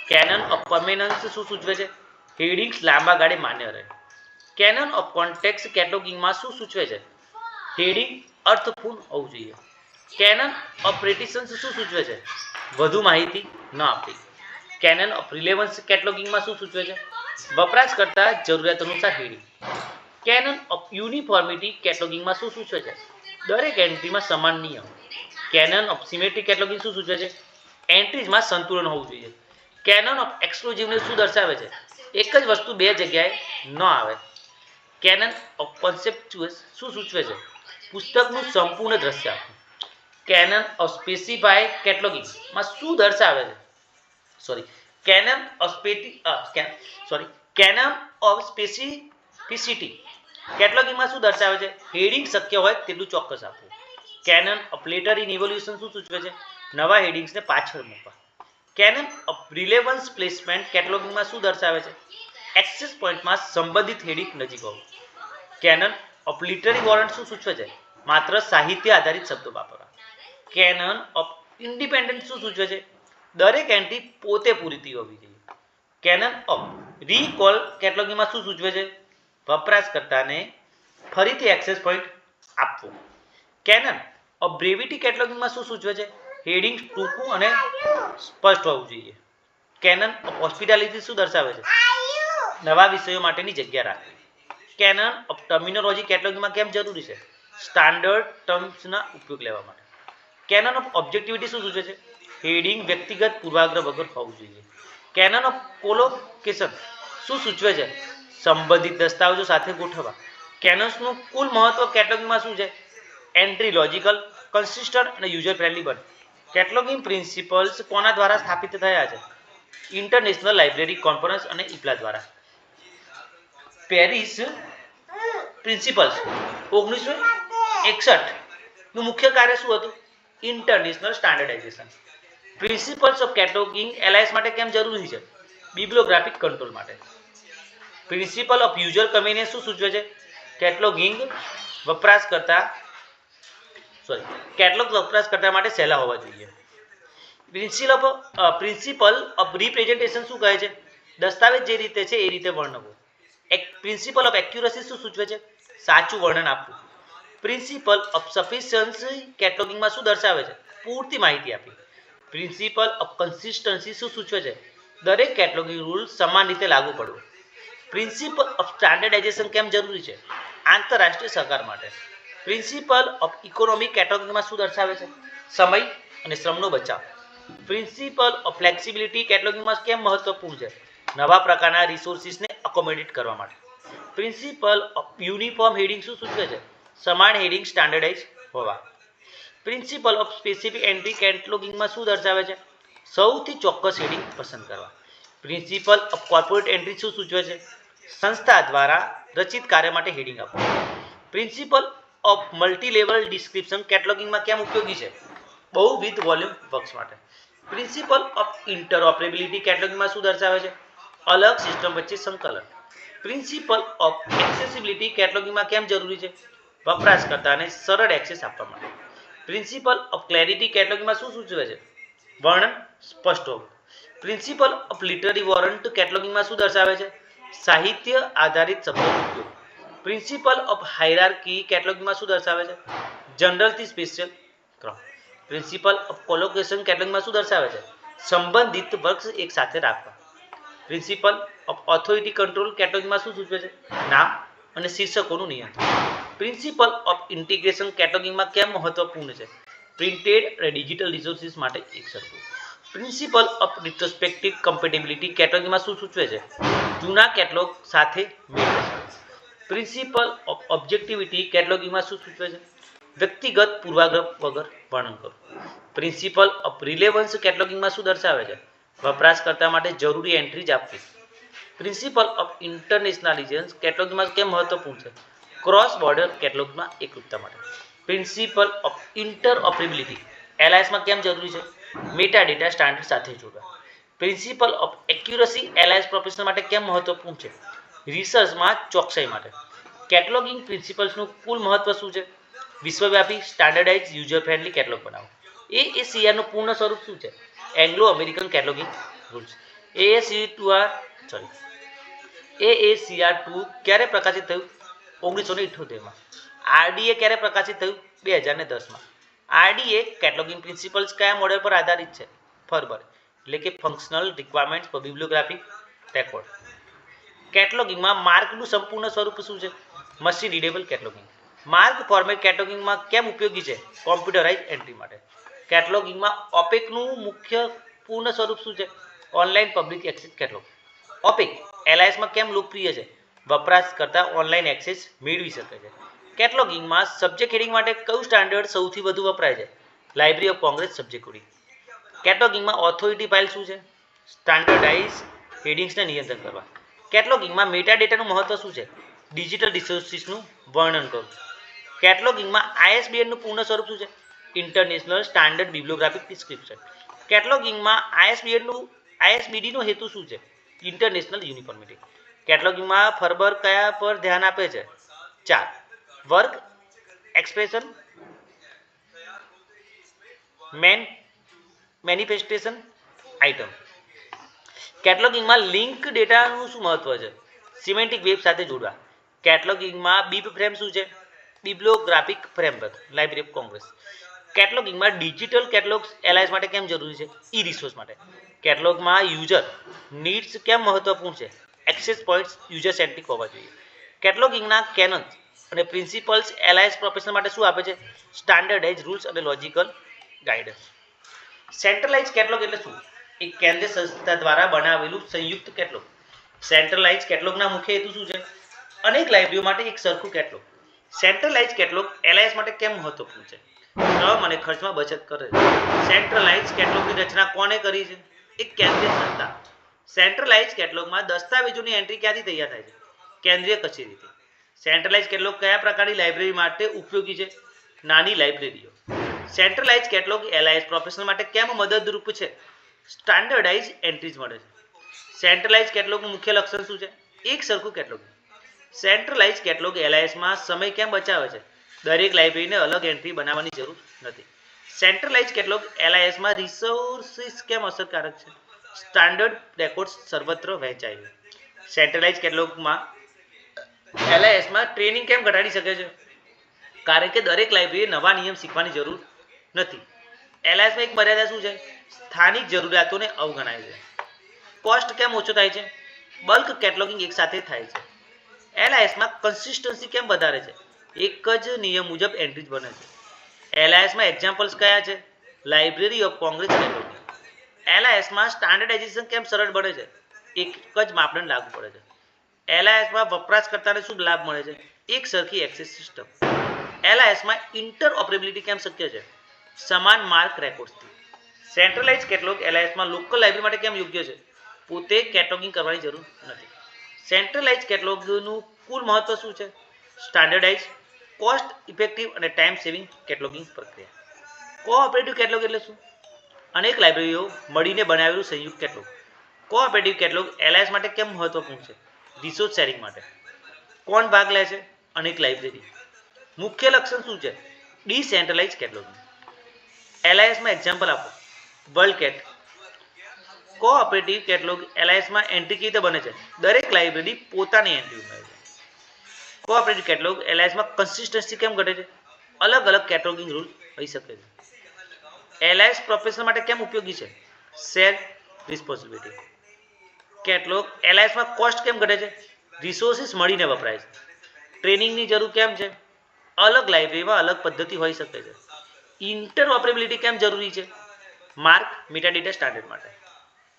કેનન ઓફ પરમેનન્સ શું સૂચવે છે? હેડિંગ્સ લાંબા ગાળે માન્ય રહે. કેનન ઓફ કોન્ટેક્સ્ટ કેટલોગિંગમાં શું સૂચવે છે? હેડિંગ અર્થપૂર્ણ હોવું જોઈએ. કેનન ઓફ પ્રેટિશન્સ શું સૂચવે છે? વધુ માહિતી ન આપવી. કેનન ઓફ રિલેવન્સ કેટલોગિંગમાં શું સૂચવે છે? વપરાશકર્તા જરૂરિયાત અનુસાર હેડિંગ. કેનન ઓફ યુનિફોર્મિટી કેટલોગિંગમાં શું સૂચવે છે? દરેક એન્ટ્રીમાં સમાન નિયમ. કેનન ઓફ સિમેટ્રિક કેટલોગિંગ શું સૂચવે છે? એન્ટ્રીઝમાં સંતુલન હોવું જોઈએ. કેનન ઓફ એક્સક્લુઝિવનેસ શું દર્શાવે છે? એક જ વસ્તુ બે જગ્યાએ ન આવે. કેનન ઓફ કોન્સેપ્ચ્યુઅસ શું સૂચવે છે? પુસ્તકનું સંપૂર્ણ દ્રશ્ય આપવું. કેનન ઓફ સ્પેસિફાઈ કેટલોગિંગમાં શું દર્શાવે છે? કેનન ઓફ સ્પેસિફિસિટી કેટલોગિંગમાં શું દર્શાવે છે? હેડિંગ શક્ય હોય તેટલું ચોક્કસ આપવું. Canon of letter in evolution શું સૂચવે છે? નવા હેડિંગ્સને પાછળ મૂકવા. કેનન ઓફ રિલેવન્સ પ્લેસમેન્ટ કેટલોગિંગમાં શું દર્શાવે છે? એક્સેસ પોઈન્ટમાં સંબંધિત હેડિંગ નજીક હોવું. કેનન ઓફ લિટરરી વોરંટ શું સૂચવે છે? માત્ર સાહિત્ય આધારિત શબ્દો વાપરવા. કેનન ઓફ ઇન્ડિપેન્ડન્ટ શું સૂચવે છે? દરેક એન્ટ્રી પોતે પૂરી હોવી જોઈએ. કેનન ઓફ રીકોલ કેટલોગિંગમાં શું સૂચવે છે? વપરાશકર્તાને ફરીથી એક્સેસ પોઈન્ટ આપવો. કેનન ઓફ બ્રેવિટી કેટલોગિંગમાં શું સૂચવે છે? હેડિંગ ટૂંકું અને સ્પષ્ટ હોવું જોઈએ. કેનન ઓફ હોસ્પિટાલિટી શું દર્શાવે છે? નવા વિષયો માટેની જગ્યા રાખવી. કેનન ઓફ ટર્મિનોલોજી કેટલોગિંગમાં કેમ જરૂરી છે? સ્ટાન્ડર્ડ ટર્મ્સના ઉપયોગ લેવા માટે. કેનન ઓફ ઓબ્જેક્ટિવિટી શું સૂચવે છે? હેડિંગ વ્યક્તિગત પૂર્વાગ્રહ વગર હોવું જોઈએ. કેનન ઓફ કોલોકેશન શું સૂચવે છે? સંબંધિત દસ્તાવેજો સાથે ગોઠવવા. કેનન્સનું કુલ મહત્વ કેટલોગિંગમાં શું છે? એન્ટ્રી લોજિકલ, કન્સિસ્ટન્ટ અને યુઝર ફ્રેન્ડલી બને. કેટલોગિંગ પ્રિન્સિપલ્સ કોના દ્વારા સ્થાપિત થયા છે? ઇન્ટરનેશનલ લાઇબ્રેરી કોન્ફરન્સ અને ઇપ્લા દ્વારા. પેરિસ પ્રિન્સિપલ્સ 1961 નું મુખ્ય કાર્ય શું હતું? International standardisation. Principles of કેટલોગિંગ LIS માટે કેમ જરૂરી છે? બિબ્લિયોગ્રાફિક કંટ્રોલ માટે. પ્રિન્સિપલ ઓફ યુઝર કન્વીનિયન્સ શું સૂચવે છે? કેટલોગિંગ કેટલોગ વપરાશકર્તા માટે સહેલા હોવા જોઈએ. પ્રિન્સિપલ ઓફ રિપ્રેઝન્ટેશન શું કહે છે? દસ્તાવેજ જે રીતે છે એ રીતે વર્ણવવો. પ્રિન્સિપલ ઓફ એક્યુરસી શું સૂચવે છે? સાચું વર્ણન આપવું. પ્રિન્સિપલ ઓફ સફિશિયન્સી કેટલોગિંગમાં શું દર્શાવે છે? પૂરતી માહિતી આપી. પ્રિન્સિપલ ઓફ કન્સિસ્ટન્સી શું સૂચવે છે? દરેક કેટલોગિંગ રૂલ સમાન રીતે લાગુ પડવો. પ્રિન્સિપલ ઓફ સ્ટાન્ડર્ડાઇઝેશન કેમ જરૂરી છે? આંતરરાષ્ટ્રીય સહકાર માટે. પ્રિન્સિપલ ઓફ ઇકોનોમિક કેટલોગિંગમાં શું દર્શાવે છે? સમય અને શ્રમનો બચાવ. પ્રિન્સિપલ ઓફ ફ્લેક્સિબિલિટી કેટલોગિંગમાં કેમ મહત્વપૂર્ણ છે? નવા પ્રકારના રિસોર્સિસને અકોમોડેટ કરવા માટે. પ્રિન્સિપલ ઓફ યુનિફોર્મ હેડિંગ શું સૂચવે છે? સમાન હેડિંગ સ્ટાન્ડર્ડાઇઝ હોવા. પ્રિન્સિપલ ઓફ સ્પેસિફિક એન્ટ્રી કેટલોગિંગમાં શું દર્શાવે છે? સૌથી ચોક્કસ હેડિંગ પસંદ કરવા. પ્રિન્સિપલ ઓફ કોર્પોરેટ એન્ટ્રી શું સૂચવે છે? સંસ્થા દ્વારા રચિત કાર્ય માટે હેડિંગ આપવું. Principle of multi level description કેટલોગિંગમાં કેમ ઉપયોગી છે? બહુવિધ વોલ્યુમ વર્ક્સ માટે. પ્રિન્સિપલ ઓફ ઇન્ટરઓપરેબિલિટી કેટલોગિંગમાં શું દર્શાવે છે? અલગ સિસ્ટમ વચ્ચે સંકલન. પ્રિન્સિપલ ઓફ એક્સેસિબિલિટી કેટલોગિંગમાં કેમ જરૂરી છે? વપરાશકર્તાને સરળ એક્સેસ આપવા માટે. પ્રિન્સિપલ ઓફ ક્લેરિટી કેટલોગિંગમાં શું સૂચવે છે? વર્ણન સ્પષ્ટ હોવું. પ્રિન્સિપલ ઓફ લિટરરી વોરંટ કેટલોગિંગમાં શું દર્શાવે છે? સાહિત્ય આધારિત શબ્દોનો ઉપયોગ. પ્રિન્સિપલ ઓફ હાયરાર્કી કેટલોગિંગમાં શું દર્શાવે છે? જનરલથી સ્પેશિયલ ક્રમ. પ્રિન્સિપલ ઓફ કોલોકેશન કેટલોગિંગમાં શું દર્શાવે છે? સંબંધિત વર્ક્સ એક સાથે રાખવા. પ્રિન્સિપલ ઓફ ઓથોરિટી કંટ્રોલ કેટલોગિંગમાં શું સૂચવે છે? નામ અને શીર્ષકોનું નિયંત્રણ. પ્રિન્સિપલ ઓફ ઇન્ટિગ્રેશન કેટલોગિંગમાં કેમ મહત્વપૂર્ણ છે? પ્રિન્ટેડ અને ડિજિટલ રિસોર્સિસ માટે એક સરખું. પ્રિન્સિપલ ઓફ રિટ્રોસ્પેક્ટિવ કમ્પેટેબિલિટી કેટલોગિંગમાં શું સૂચવે છે? જૂના કેટલોગ સાથે મેળ બેસાડવો. પ્રિન્સિપલ ઓફ ઓબ્જેક્ટિવિટી કેટલોગિંગમાં શું સૂચવે છે? વ્યક્તિગત પૂર્વાગ્રહ વગર વર્ણન કરવું. પ્રિન્સિપલ ઓફ રિલેવન્સ કેટલોગિંગમાં શું દર્શાવે છે? વપરાશકર્તા માટે જરૂરી એન્ટ્રીઝ આપવી. પ્રિન્સિપલ ઓફ ઇન્ટરનેશનાલિઝેશન કેટલોગિંગમાં કેમ મહત્વપૂર્ણ છે? ક્રોસ બોર્ડર કેટલોગમાં એકરૂપતા માટે. પ્રિન્સિપલ ઓફ ઇન્ટરઓપરેબિલિટી LISમાં કેમ જરૂરી છે? મેટા ડેટા સ્ટાન્ડર્ડ સાથે જોડવા. Principal of accuracy LIS professional માટે કેમ મહત્વપૂર્ણ છે? રિસર્ચમાં ચોકસાઈ માટે. કેટલોગિંગ પ્રિન્સિપલ્સનું કુલ મહત્વ શું છે? વિશ્વવ્યાપી સ્ટાન્ડર્ડાઇઝ યુઝર ફ્રેન્ડલી કેટલોગ બનાવો. AACRનું પૂર્ણ સ્વરૂપ શું છે? Anglo American cataloguing rules. AACR2 ક્યારે પ્રકાશિત થયું? 1978માં. RDA ક્યારે પ્રકાશિત થયું? 2010માં. RDA કેટલોગિંગ પ્રિન્સિપલ્સ કયા મોડેલ પર આધારિત છે? ફર્બર એટલે કે functional requirements for bibliographic record. કેટલોગિંગમાં માર્કનું સંપૂર્ણ સ્વરૂપ શું છે? Machine readable cataloguing. MARC format કેટલોગિંગમાં કેમ ઉપયોગી છે? કોમ્પ્યુટરાઇઝ એન્ટ્રી માટે. કેટલોગિંગમાં ઓપેકનું મુખ્ય પૂર્ણ સ્વરૂપ શું છે? Online public access catalogue. OPAC LISમાં કેમ લોકપ્રિય છે? વપરાશકર્તા ઓનલાઈન એક્સેસ મેળવી શકે છે. કેટલોગિંગમાં સબ્જેક્ટ હેડિંગ માટે કયું સ્ટાન્ડર્ડ સૌથી વધુ વપરાય છે? Library of Congress subject heading. કેટલોગિંગમાં ઓથોરિટી ફાઇલ શું છે? સ્ટાન્ડર્ડાઇઝ હેડિંગ્સને નિયંત્રણ કરવા. કેટલોગિંગમાં મેટા ડેટાનું મહત્વ શું છે? ડિજિટલ રિસોર્સિસનું વર્ણન કરવું. કેટલોગિંગમાં ISBNનું પૂર્ણ સ્વરૂપ શું છે? International Standard Bibliographic Description. કેટલોગિંગમાં ISBDનો હેતુ શું છે? International uniformity. કેટલોગિંગમાં ફર્બર કયા પર ધ્યાન આપે છે? 4 વર્ક એક્સપ્રેશન, મેનિફેસ્ટેશન, આઇટમ. કેટલોગિંગમાં લિંક ડેટાનું શું મહત્વ છે? સિમેન્ટિક વેબ સાથે જોડવા. કેટલોગિંગમાં બીબ ફ્રેમ શું છે? Bibliographic framework. Library of Congress. કેટલોગિંગમાં ડિજિટલ કેટલોગ્સ LIS માટે કેમ જરૂરી છે? ઈ રિસોર્સ માટે. કેટલોગમાં યુઝર નીડ્સ કેમ મહત્વપૂર્ણ છે? એક્સેસ પોઇન્ટ્સ યુઝર સેન્ટ્રિક હોવા જોઈએ. કેટલોગિંગના કેનન્સ અને પ્રિન્સિપલ્સ LIS પ્રોફેશનલ માટે શું આપે છે? સ્ટાન્ડર્ડાઇઝ રૂલ્સ અને લોજિકલ ગાઈડન્સ. સેન્ટ્રલાઇઝ કેટલોગ એટલે શું? એક કેન્દ્રીય સંસ્થા દ્વારા બનાવેલું સંયુક્ત કેટલોગ. સેન્ટ્રલાઇઝ કેટલોગના મુખ્ય હેતુ શું છે? અનેક લાઇબ્રેરીઓ માટે એક સરખું કેટલોગ. સેન્ટ્રલાઇઝ કેટલોગ LIS માટે કેમ મહત્વપૂર્ણ છે? શ્રમ અને ખર્ચમાં બચત કરે છે. સેન્ટ્રલાઇઝ કેટલોગની રચના કોણે કરી છે? એક કેન્દ્રીય સંસ્થા. સેન્ટ્રલાઇઝ કેટલોગમાં દસ્તાવેજોની એન્ટ્રી ક્યાંથી તૈયાર થાય છે? કેન્દ્રીય કચેરીથી. સેન્ટ્રલાઇઝ કેટલોગ કયા પ્રકારની લાઇબ્રેરી માટે ઉપયોગી છે? નાની લાઇબ્રેરીઓ. સેન્ટ્રલાઇઝ કેટલોગ LIS પ્રોફેશનલ માટે કેમ મદદરૂપ છે? સ્ટાન્ડર્ડાઇઝ એન્ટ્રીઝ મળે છે. સેન્ટ્રલાઇઝ કેટલોગનું મુખ્ય લક્ષણ શું છે? એક સરખું કેટલોગ. સેન્ટ્રલાઇઝ કેટલોગ LIS માં સમય કેમ બચાવે છે? દરેક લાઇબ્રેરીને અલગ એન્ટ્રી બનાવવાની જરૂર નથી. સેન્ટ્રલાઇઝ કેટલોગ LIS માં રિસોર્સિસ કેમ અસરકારક છે? સ્ટાન્ડર્ડ રેકોર્ડ્સ સર્વત્ર વહેંચાય છે. સેન્ટ્રલાઇઝ કેટલોગમાં LIS માં ટ્રેનિંગ કેમ ઘટાડી શકે છે? કારણ કે દરેક લાઇબ્રેરીએ નવા નિયમ શીખવાની જરૂર નથી. LIS માં એક મર્યાદા શું છે? સ્થાનિક જરૂરિયાતોને અવગણાય છે. કોસ્ટ કેમ ઓછો થાય છે? બલ્ક કેટલોગિંગ એકસાથે થાય છે. LIS માં કન્સિસ્ટન્સી કેમ વધારે છે? એક જ નિયમ મુજબ એન્ટ્રીઝ બને છે. LIS માં એક્ઝામ્પલ્સ કયા છે? Library of Congress કેટલોગિંગ. LIS માં સ્ટાન્ડર્ડાઇઝેશન કેમ સરળ બને છે? એક જ માપદંડ લાગુ પડે છે. LIS માં વપરાશકર્તાને શું લાભ મળે છે? એક સરખી એક્સેસ સિસ્ટમ. LIS માં ઇન્ટરઓપરેબિલિટી કેમ શક્ય છે? સમાન માર્ક રેકોર્ડ્સથી. સેન્ટ્રલાઇઝ કેટલોગ LIS માં લોકલ લાઇબ્રેરી માટે કેમ યોગ્ય છે? પોતે કેટલોગિંગ કરવાની જરૂર નથી. સેન્ટ્રલાઇઝ કેટલોગનું કુલ મહત્વ શું છે? સ્ટાન્ડર્ડાઇઝ, કોસ્ટ ઇફેક્ટિવ અને ટાઈમ સેવિંગ કેટલોગિંગ પ્રક્રિયા. કોઓપરેટિવ કેટલોગ એટલે શું? અનેક લાઇબ્રેરીઓ મળીને બનાવેલું સંયુક્ત કેટલોગ. કોઓપરેટિવ કેટલોગ LIS માટે કેમ મહત્વપૂર્ણ છે? રિસોર્સ શેરિંગ માટે. કોણ ભાગ લે છે? અનેક લાઇબ્રેરી. મુખ્ય લક્ષણ શું છે? ડિસેન્ટ્રલાઇઝ કેટલોગિંગ. LIS માં એક્ઝામ્પલ આપો. વર્લ્ડકેટ. કોઓપરેટિવ કેટલોગ LIS માં એન્ટ્રી કેવી રીતે બને છે? દરેક લાઇબ્રેરી પોતાની એન્ટ્રી ઉમેરે છે. કોઓપરેટિવ કેટલોગ LIS માં કન્સિસ્ટન્સી કેમ ઘટે છે? અલગ અલગ કેટલોગિંગ રૂલ હોઈ શકે છે. LIS પ્રોફેશનલ માટે કેમ ઉપયોગી છે? Share responsibility. કેટલોગ LIS માં કોસ્ટ કેમ ઘટે છે? રિસોર્સિસ મળીને વપરાય છે. ટ્રેનિંગની જરૂર કેમ છે? અલગ લાઇબ્રેરીમાં અલગ પદ્ધતિ હોઈ શકે છે. ઇન્ટરઓપરેબિલિટી કેમ જરૂરી છે? માર્ક મેટાડેટા સ્ટાન્ડર્ડ માટે.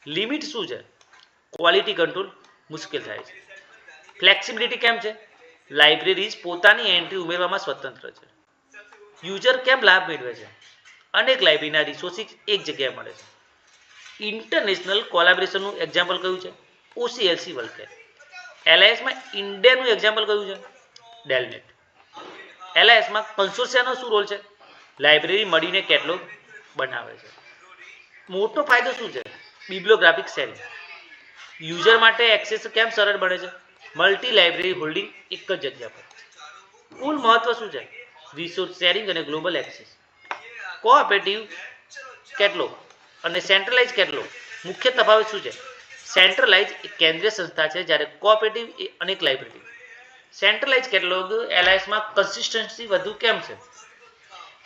લિમિટ શું છે? ક્વોલિટી કંટ્રોલ મુશ્કેલ થાય છે. ફ્લેક્સિબિલિટી કેમ છે? લાઇબ્રેરીઝ પોતાની એન્ટ્રી ઉમેરવામાં સ્વતંત્ર છે. યુઝર કેમ લાભ મેળવે છે? અનેક લાઇબ્રેરીના રિસોર્સિસ એક જગ્યાએ મળે છે. ઇન્ટરનેશનલ કોલેબોરેશનનું એક્ઝામ્પલ કયું છે? OCLC વર્લ્ડકેટ. LIS માં ઇન્ડિયાનું એક્ઝામ્પલ કયું છે? ડેલનેટ. LIS માં કન્સોર્શિયાનો શું રોલ છે? લાઇબ્રેરી મળીને કેટલોગ બનાવે છે. મોટો ફાયદો શું છે? બિબ્લિયોગ્રાફિક શેરિંગ. યુઝર માટે એક્સેસ કેમ સરળ બને છે? મલ્ટી લાઇબ્રેરી હોલ્ડિંગ એક જ જગ્યા પર. કુલ મહત્વ શું છે? રિસોર્સ શેરિંગ અને ગ્લોબલ એક્સેસ. કોઓપરેટિવ કેટલોગ અને સેન્ટ્રલાઇઝ કેટલોગ મુખ્ય તફાવત શું છે? સેન્ટ્રલાઇઝ એક કેન્દ્રીય સંસ્થા છે જ્યારે કોઓપરેટિવ એ અનેક લાઇબ્રેરી. સેન્ટ્રલાઇઝ કેટલોગ LIS માં કન્સિસ્ટન્સી વધુ કેમ છે?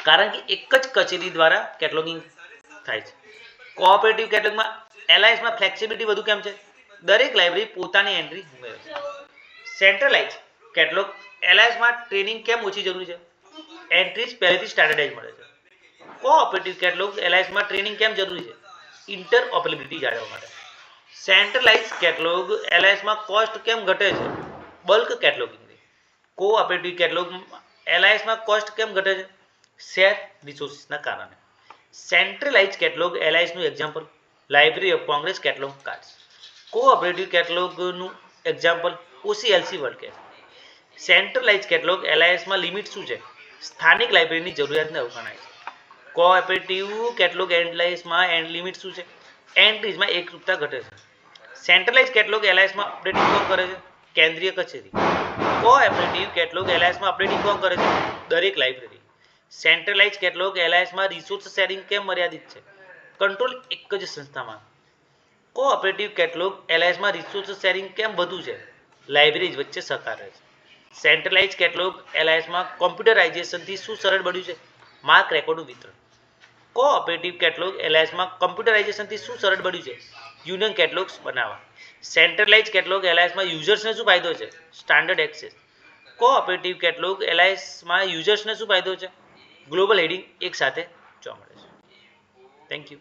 કારણ કે એક જ કચેરી દ્વારા કેટલોગિંગ થાય છે. કોઓપરેટિવ કેટલોગમાં LIS માં ફ્લેક્સિબિલિટી વધુ કેમ છે? દરેક લાઇબ્રેરી પોતાની એન્ટ્રી ઉમેરે છે. સેન્ટ્રલાઇઝ કેટલોગ LIS માં ટ્રેનિંગ કેમ ઓછી જરૂરી છે? એન્ટ્રીઝ પહેલેથી સ્ટાન્ડર્ડાઇઝ મળે છે. કોઓપરેટિવ કેટલોગ LIS માં ટ્રેનિંગ કેમ જરૂરી છે? ઇન્ટરઓપરેબિલિટી જાળવવા માટે. સેન્ટ્રલાઇઝ કેટલોગ LIS માં કોસ્ટ કેમ ઘટે છે? બલ્ક કેટલોગિંગ. કોઓપરેટિવ કેટલોગ LIS માં કોસ્ટ કેમ ઘટે છે? શેર રિસોર્સિસના કારણે. સેન્ટ્રલાઇઝ કેટલોગ LIS નું example library of Congress catalogue cards. Cooperative કેટલોગનું example OCLC WorldCat. Centralize catalogue LIS માં લિમિટ શું છે? સ્થાનિક લાઇબ્રેરીની જરૂરિયાતને અવગણાય છે. કોઓપરેટિવ કેટલોગ LIS માં એન્ડ લિમિટ શું છે? એન્ટ્રીઝમાં એકરૂપતા ઘટે છે. સેન્ટ્રલાઇઝ કેટલોગ LIS માં અપડેટિંગ કોણ કરે છે? કેન્દ્રીય કચેરી. કોઓપરેટિવ કેટલોગ LIS માં અપડેટિંગ કોણ કરે છે? દરેક લાઇબ્રેરી. સેન્ટ્રલાઇઝ કેટલોગ LIS માં રિસોર્સ શેરિંગ કેમ મર્યાદિત છે? કંટ્રોલ એક જ સંસ્થામાં. કોઓપરેટિવ કેટલોગ LIS માં રિસોર્સ શેરિંગ કેમ વધુ છે? લાઇબ્રેરીઝ વચ્ચે સહકાર રહે છે. સેન્ટ્રલાઇઝ કેટલોગ LIS માં કોમ્પ્યુટરાઇઝેશનથી શું સરળ બન્યું છે? માર્ક રેકોર્ડનું વિતરણ. કોઓપરેટિવ કેટલોગ LIS માં કોમ્પ્યુટરાઇઝેશનથી શું સરળ બન્યું છે? યુનિયન કેટલોગ્સ બનાવવા. સેન્ટ્રલાઇઝ કેટલોગ LIS માં યુઝર્સને શું ફાયદો છે? Standard access. Cooperative catalogue LIS માં યુઝર્સને શું ફાયદો છે? ગ્લોબલ હેડિંગ એક સાથે જોવા મળે છે. Thank you.